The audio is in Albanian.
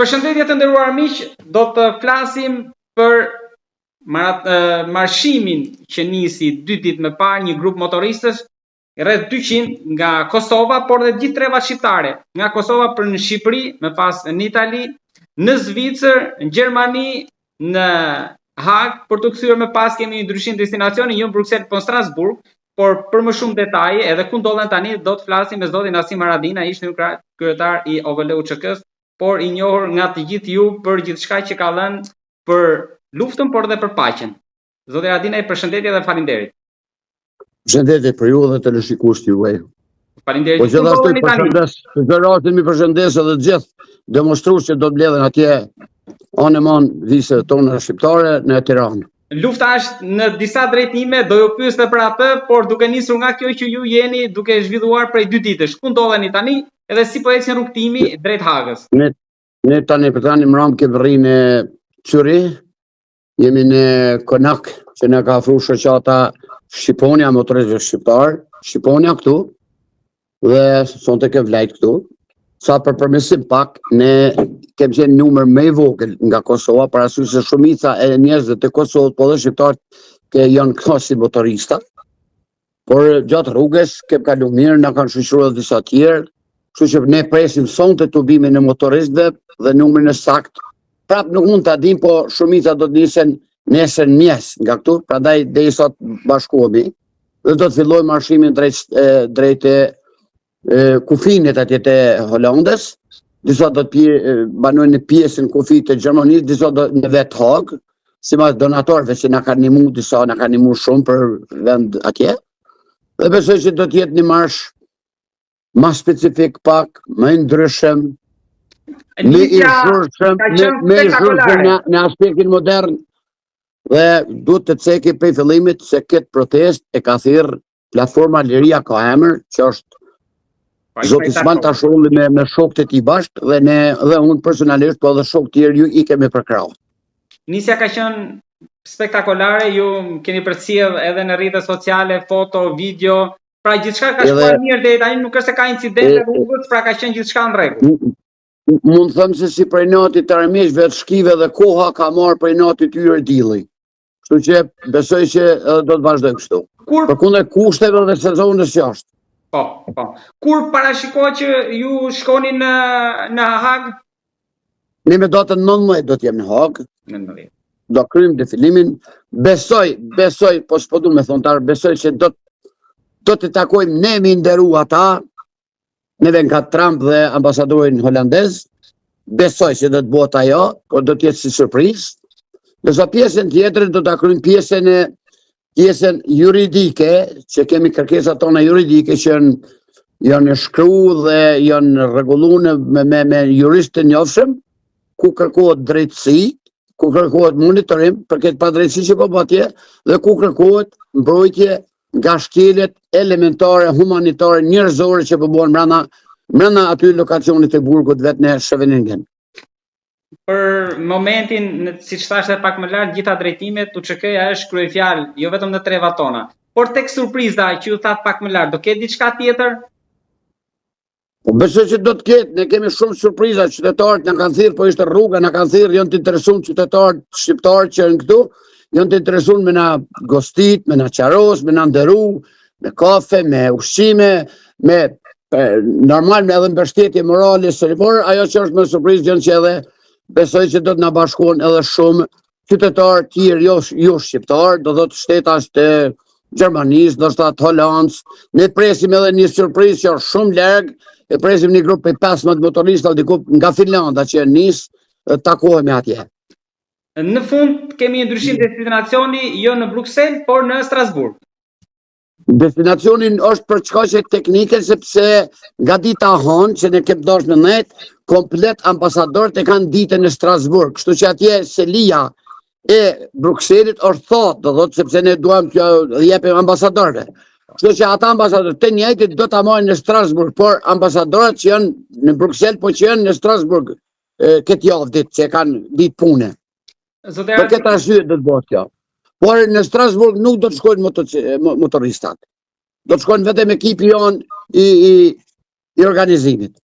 Përshëndetje të nderuar miq, do të flasim për marshimin që nisi 2 ditë më parë një grup motoristësh rreth 200 nga Kosova, por dhe gjithë treva shqiptare, nga Kosova për në Shqipëri, më pas në Itali, në Zvicër, në Gjermani, në Hag, për të kthyer më pas kemi një ndryshim destinacioni, jo në Bruksel, po në Strasburg, por për më shumë detaje, edhe ku ndodhen tani, do të flasim me zotin Asim Haradina, ish kryetar i OVL-UÇK-s, por i njohur nga të gjithë ju për gjithçka që ka dhënë për luftën, por dhe për paqen. Zoti Haradina, përshëndetje dhe faleminderit. Përshëndetje për ju dhe të shikuesit juaj. Faleminderit. Po gjithashtu përshëndes, mi përshëndes edhe të gjithë demonstrues që do të mbledhen atje anë man vizë tona shqiptare në Tiranë. Lufta është në disa drejtime, do ju pyeste për atë, por duke nisur nga kjo që ju jeni duke zhvilluar prej 2 ditësh. Ku ndodheni tani edhe si po ecën rrugtimi drejt Hagës? Ne tani për tani më ram ke rrinë në Cyri, jemi në Konak, që ne ka afruar shoqata Shqiponia motoristëve shqiptar, Shqiponia këtu dhe sonte ke vlajt këtu. Sa për përmesim pak, ne kemi qenë numër më i vogël nga Kosova, parasysh se shumica e njerëzve të Kosovës, po dhe shqiptarët që janë këto si motorista. Por gjatë rrugës kemi kalu mirë, na kanë shoqëruar disa të tjerë, kështu që ne presim sonte tubimin e motoristëve dhe numrin e saktë. Prap nuk mund ta dim, po shumica do të nisen nesër mjes nga këtu, prandaj deri sot bashkohemi dhe do të fillojmë marshimin drejt kufinit atje të Holandës, disa do të banojnë në pjesën kufit të Gjermanisë, disa do në vetë Hag, si mas donatorëve që na kanë ndihmuar, disa na kanë ndihmuar shumë për vend atje. Dhe besoj që do të jetë një marsh më specifik pak, më i ndryshëm, më i zhurshëm në aspektin modern. Dhe duhet të ceki prej fillimit se këtë protest e ka thirrë platforma Liria ka emër, që është Zoti Sman Tashulli me shokët e tij bashkë dhe unë personalisht, po edhe shokët tjerë ju i kemi për krah. Nisja ka qenë spektakolare, ju keni përcjell edhe në rrjetet sociale, foto, video, pra gjithçka ka shkuar mirë deri tani, nuk është se ka incidente rrugës, pra ka qenë gjithçka në rregull. Mund të them se si prej natit të armiqve të shkive dhe koha ka marrë prej natit tyre dilli. Kështu që besoj që do të vazhdojmë kështu. Përkundër kushteve dhe sezonit jashtë. Po. Kur parashikohet që ju shkoni në Hag? Ne me datën 19 do të jem në Hag. 19. Do kryejmë defilimin. Besoj, po s'po du me thonë besoj që do të takojmë ne me nderu ata, neve nga Trump dhe ambasadorin holandez. Besoj që do të bëhet ajo, por do të jetë si surprizë. Nësa pjesën tjetër do të kryejmë pjesën juridike, që kemi kërkesat tona juridike që janë shkruar dhe janë rregulluar me juristë të njohshëm, ku kërkohet drejtësi, ku kërkohet monitorim për këtë padrejtësi që po atje, dhe ku kërkohet mbrojtje nga shkeljet elementare, humanitare, njerëzore që po bëhen brenda aty lokacionit të burgut vetë në Scheveningen. Për momentin, siç thashë pak më lart, gjitha drejtimet UÇK-ja është kryefjalë, jo vetëm në trevat tona. Por tek surpriza që ju thatë pak më lart, do ketë diçka tjetër? Po besoj që do të ketë, ne kemi shumë surpriza, qytetarët na kanë thirrë, po ishte rruga, na kanë thirrë, janë të interesuar qytetarët shqiptarë që janë këtu, janë të interesuar me na gostit, me na qaros, me na nderu, me kafe, me ushqime, me normal me edhe mbështetje morale, por ajo që është më surprizë janë që edhe besoj që do të na bashkohen edhe shumë qytetarë tjerë jo shqiptarë, do të shtetash të Gjermanisë, do të Holandës. Ne presim edhe një surprizë që është shumë larg, e presim një grup prej 15 motoristë nga Finlanda që nisë takohemi atje. Në fund kemi një ndryshim destinacioni jo në Bruksel, por në Strasburg. Destinacionin është për çështje teknike, sepse nga dita hënë që ne kemi dashur në net, komplet ambasadorët e kanë ditën në Strasburg, kështu që atje selia e Brukselit është thotë, do thotë sepse ne duam të japim ambasadorëve. Kështu që ata ambasadorët të njëjtit do ta marrin në Strasburg, por ambasadorët që janë në Bruksel, po që janë në Strasburg këtë javë ditë që kanë ditë pune. Për këtë arsye do të bëhet kjo. Por në Strasburg nuk do të shkojnë motoristat. Do të shkojnë vetëm ekipi jonë i organizimit.